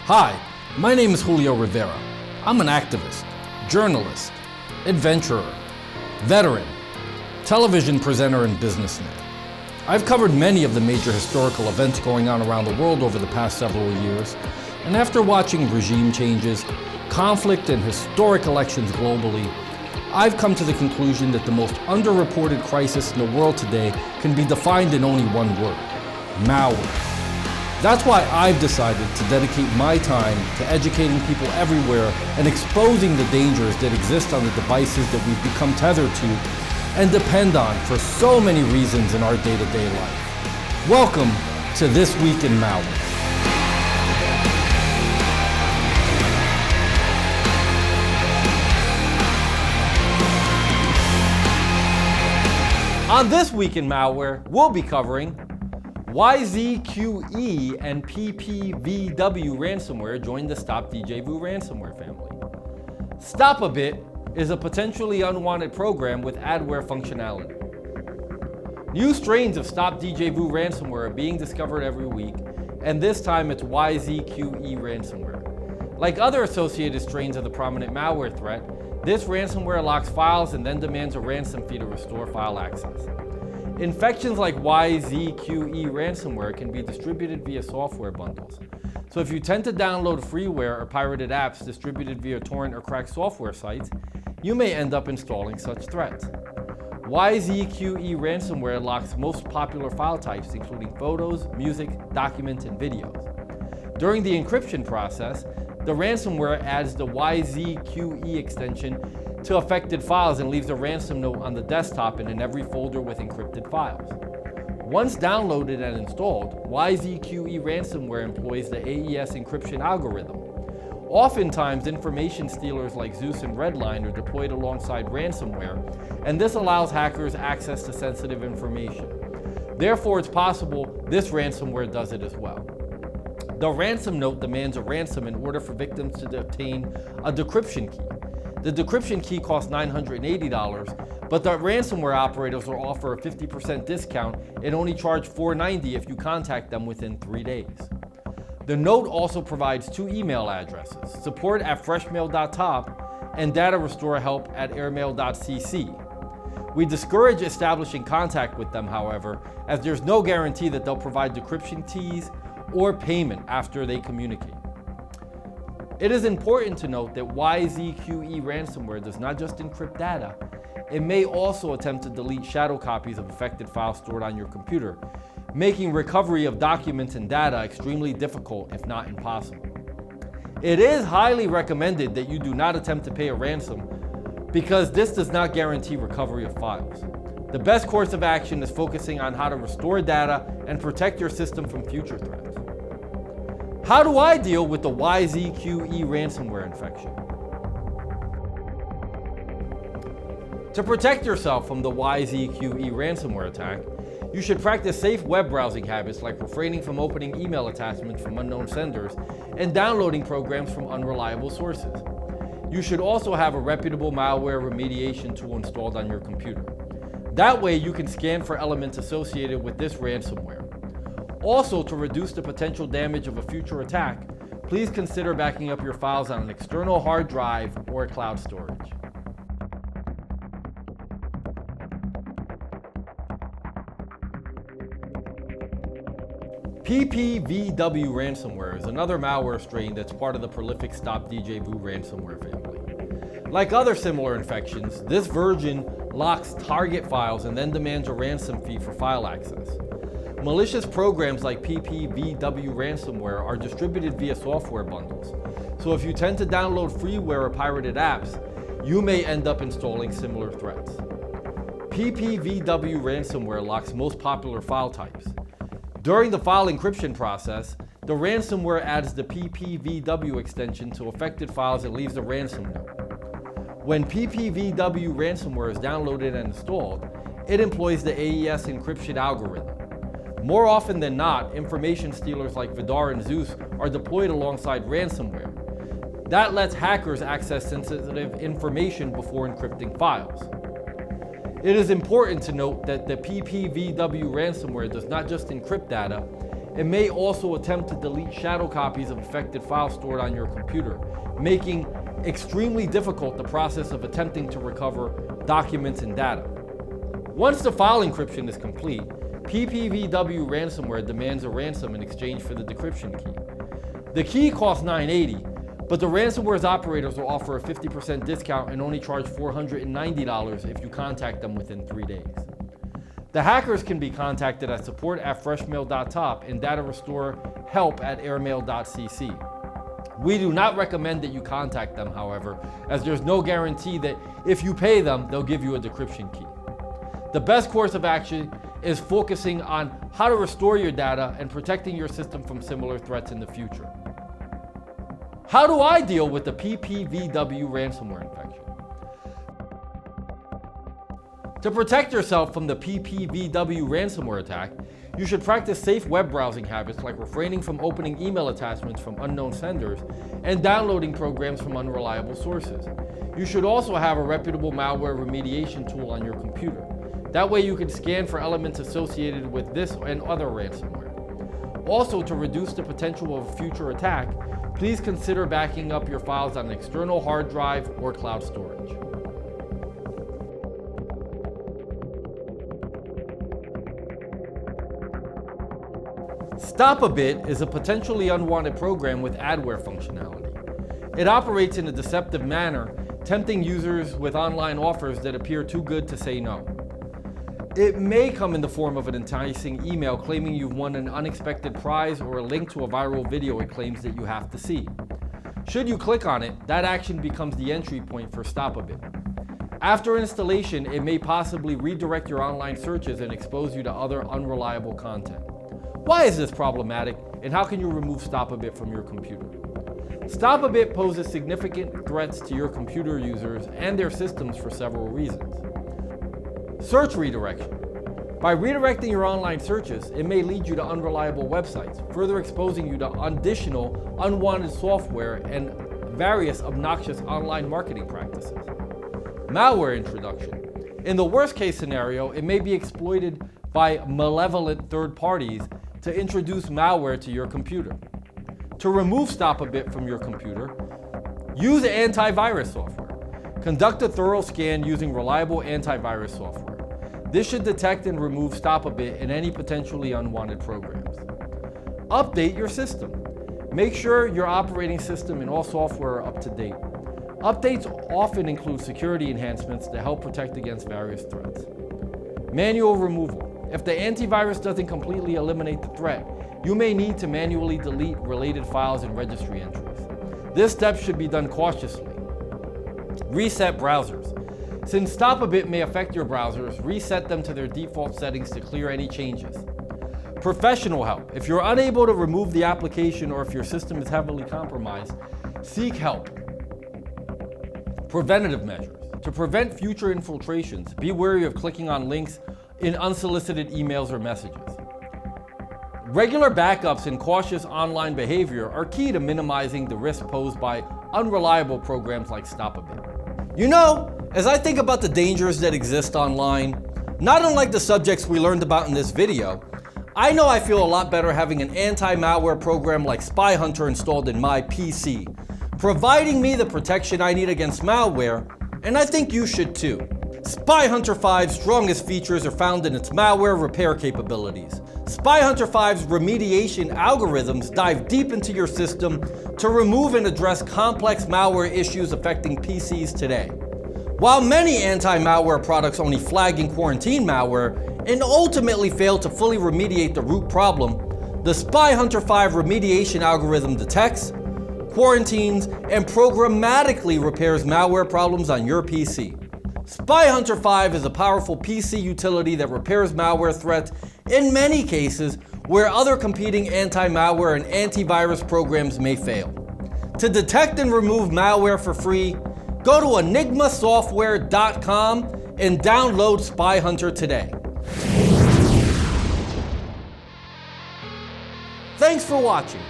Hi, my name is Julio Rivera. I'm an activist, journalist, adventurer, veteran, television presenter, and businessman. I've covered many of the major historical events going on around the world over the past several years, and after watching regime changes, conflict, and historic elections globally, I've come to the conclusion that the most underreported crisis in the world today can be defined in only one word: malware. That's why I've decided to dedicate my time to educating people everywhere and exposing the dangers that exist on the devices that we've become tethered to and depend on for so many reasons in our day-to-day life. Welcome to This Week in Malware. On This Week in Malware, we'll be covering YZQE and PPVW Ransomware joined the Djvu Ransomware family. StopAbit is a potentially unwanted program with adware functionality. New strains of Djvu Ransomware are being discovered every week, and this time it's YZQE Ransomware. Like other associated strains of the prominent malware threat, this ransomware locks files and then demands a ransom fee to restore file access. Infections like YZQE Ransomware can be distributed via software bundles. So if you tend to download freeware or pirated apps distributed via torrent or cracked software sites, you may end up installing such threats. YZQE Ransomware locks most popular file types, including photos, music, documents, and videos. During the encryption process, the ransomware adds the YZQE extension to affected files and leaves a ransom note on the desktop and in every folder with encrypted files. Once downloaded and installed, YZQE Ransomware employs the AES encryption algorithm. Oftentimes, information stealers like Zeus and Redline are deployed alongside ransomware, and this allows hackers access to sensitive information. Therefore, it's possible this ransomware does it as well. The ransom note demands a ransom in order for victims to obtain a decryption key. The decryption key costs $980, but the ransomware operators will offer a 50% discount and only charge $490 if you contact them within 3 days. The note also provides 2 email addresses: support@freshmail.top and datarestorehelp@airmail.cc. We discourage establishing contact with them, however, as there's no guarantee that they'll provide decryption keys or payment after they communicate. It is important to note that YZQE Ransomware does not just encrypt data, it may also attempt to delete shadow copies of affected files stored on your computer, making recovery of documents and data extremely difficult, if not impossible. It is highly recommended that you do not attempt to pay a ransom because this does not guarantee recovery of files. The best course of action is focusing on how to restore data and protect your system from future threats. How do I deal with the YZQE ransomware infection? To protect yourself from the YZQE ransomware attack, you should practice safe web browsing habits like refraining from opening email attachments from unknown senders and downloading programs from unreliable sources. You should also have a reputable malware remediation tool installed on your computer. That way you can scan for elements associated with this ransomware. Also, to reduce the potential damage of a future attack, please consider backing up your files on an external hard drive or cloud storage. PPVW Ransomware is another malware strain that's part of the prolific Djvu Ransomware family. Like other similar infections, this version locks target files and then demands a ransom fee for file access. Malicious programs like PPVW Ransomware are distributed via software bundles, so if you tend to download freeware or pirated apps, you may end up installing similar threats. PPVW Ransomware locks most popular file types. During the file encryption process, the ransomware adds the PPVW extension to affected files and leaves a ransom note. When PPVW Ransomware is downloaded and installed, it employs the AES encryption algorithm. More often than not, information stealers like Vidar and Zeus are deployed alongside ransomware. That lets hackers access sensitive information before encrypting files. It is important to note that the PPVW ransomware does not just encrypt data, It may also attempt to delete shadow copies of affected files stored on your computer, making extremely difficult the process of attempting to recover documents and data. Once the file encryption is complete, PPVW Ransomware demands a ransom in exchange for the decryption key. The key costs $980, but the ransomware's operators will offer a 50% discount and only charge $490 if you contact them within 3 days. The hackers can be contacted at support@freshmail.top and data restore help@airmail.cc. We do not recommend that you contact them, however, as there's no guarantee that if you pay them, they'll give you a decryption key. The best course of action is focusing on how to restore your data and protecting your system from similar threats in the future. How do I deal with the PPVW ransomware infection? To protect yourself from the PPVW ransomware attack, you should practice safe web browsing habits like refraining from opening email attachments from unknown senders and downloading programs from unreliable sources. You should also have a reputable malware remediation tool on your computer. That way you can scan for elements associated with this and other ransomware. Also, to reduce the potential of a future attack, please consider backing up your files on an external hard drive or cloud storage. StopAbit is a potentially unwanted program with adware functionality. It operates in a deceptive manner, tempting users with online offers that appear too good to say no. It may come in the form of an enticing email claiming you've won an unexpected prize or a link to a viral video it claims that you have to see. Should you click on it, that action becomes the entry point for StopAbit. After installation, it may possibly redirect your online searches and expose you to other unreliable content. Why is this problematic, and how can you remove StopAbit from your computer? StopAbit poses significant threats to your computer users and their systems for several reasons. Search redirection. By redirecting your online searches, it may lead you to unreliable websites, further exposing you to additional unwanted software and various obnoxious online marketing practices. Malware introduction. In the worst case scenario, it may be exploited by malevolent third parties to introduce malware to your computer. To remove StopAbit from your computer, use antivirus software. Conduct a thorough scan using reliable antivirus software. This should detect and remove StopAbit and any potentially unwanted programs. Update your system. Make sure your operating system and all software are up to date. Updates often include security enhancements to help protect against various threats. Manual removal. If the antivirus doesn't completely eliminate the threat, you may need to manually delete related files and registry entries. This step should be done cautiously. Reset browsers. Since StopAbit may affect your browsers, reset them to their default settings to clear any changes. Professional help. If you're unable to remove the application or if your system is heavily compromised, seek help. Preventative measures. To prevent future infiltrations, be wary of clicking on links in unsolicited emails or messages. Regular backups and cautious online behavior are key to minimizing the risk posed by unreliable programs like StopAbit. You know, as I think about the dangers that exist online, not unlike the subjects we learned about in this video, I know I feel a lot better having an anti-malware program like Spy Hunter installed in my PC, providing me the protection I need against malware, and I think you should too. Spy Hunter 5's strongest features are found in its malware repair capabilities. Spy Hunter 5's remediation algorithms dive deep into your system to remove and address complex malware issues affecting PCs today. While many anti-malware products only flag and quarantine malware and ultimately fail to fully remediate the root problem, the Spy Hunter 5 remediation algorithm detects, quarantines, and programmatically repairs malware problems on your PC. Spy Hunter 5 is a powerful PC utility that repairs malware threats in many cases where other competing anti-malware and antivirus programs may fail. To detect and remove malware for free, go to enigmasoftware.com and download Spy Hunter today. Thanks for watching.